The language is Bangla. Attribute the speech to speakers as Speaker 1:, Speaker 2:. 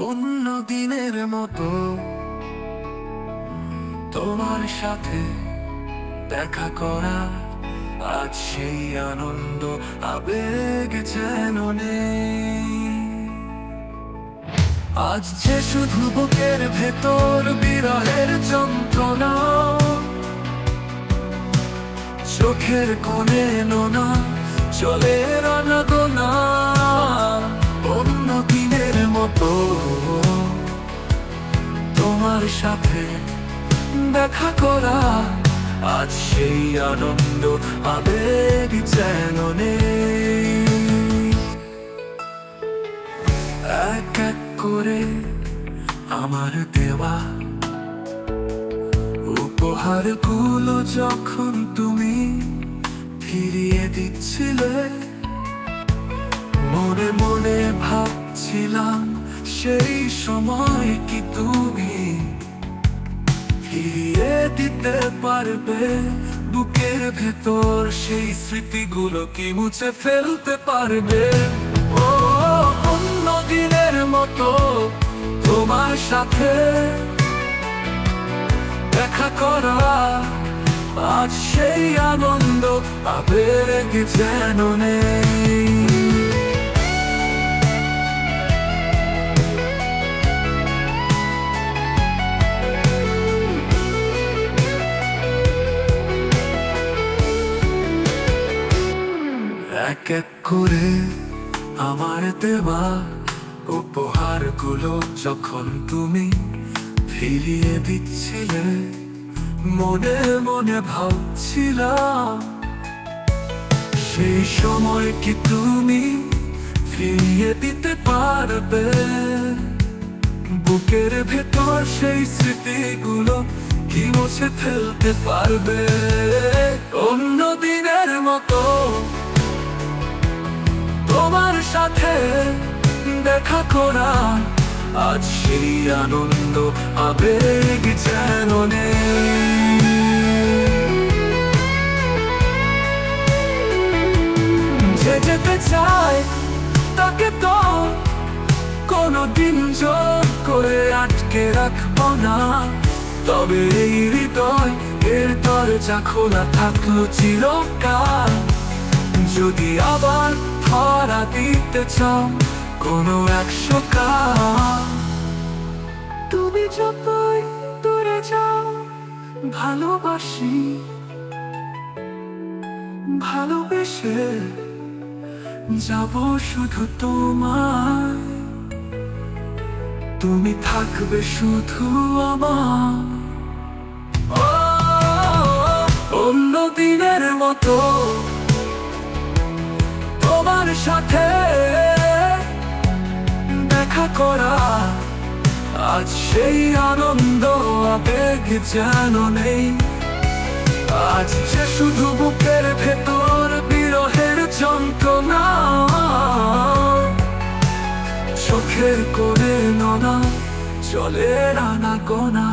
Speaker 1: অন্য দিনের মতো তোমার সাথে দেখা করা, আজ সেই আনন্দ আবেগ যেন নেই। আজ যে শুধু বুকের ভেতর বিরহের যন্ত্রণা, চোখের কোণে নোনা চলে রানা গোনা। অন্য দিনের মতো তোমার সাথে দেখা করা, আজ সেই আনন্দ আবেগ যেন নেই। এক এক করে আমার দেওয়া উপহারগুলো যখন তুমি ফিরিয়ে দিচ্ছিলে, মনে মনে ভাবছিলাম সেই সময় কি তুমি ফিরিয়ে দিতে পারবে। বুকের ভেতর সেই স্মৃতিগুলো কি মুছে ফেলতে পারবে। ও অন্য দিনের মতো তোমার সাথে দেখা করা, আজ সেই আনন্দ আবেগ যেন নেই। এক এক করে আমার দেওয়া উপহারগুলো যখন তুমি ফিরিয়ে দিচ্ছিলে, মনে মনে ভাবছিলাম সেই সময় কি তুমি ফিরিয়ে দিতে পারবে। বুকের ভেতর সেই স্মৃতিগুলো কি মুছে ফেলতে পারবে। অন্য দিনের মতো তোমার সাথে দেখা করা, আজ সেই আনন্দ আবেগ যেন নেই। যে যেতে চায় তাকে তো কোনোদিন জোর করে আটকে রাখবো না, তবে এই হৃদয় এর দরজা খোলা থাকলো চিরকাল। যদি আবার ধরা দিতে চাও কোনো 100 কাল, তুমি যতই দূরে যাও ভালোবাসি, ভালোবেসে যাব শুধু তোমায়। তুমি থাকবে শুধু আমার। ও অন্য দিনের মতো তোমার সাথে দেখা করা, আজ সেই আনন্দ আবেগ যেন নেই। আজ যে শুধু বুকের ভেতর বিরহের যন্ত্রণা, চোখের কোণে নোনা চলে রানা গোনা।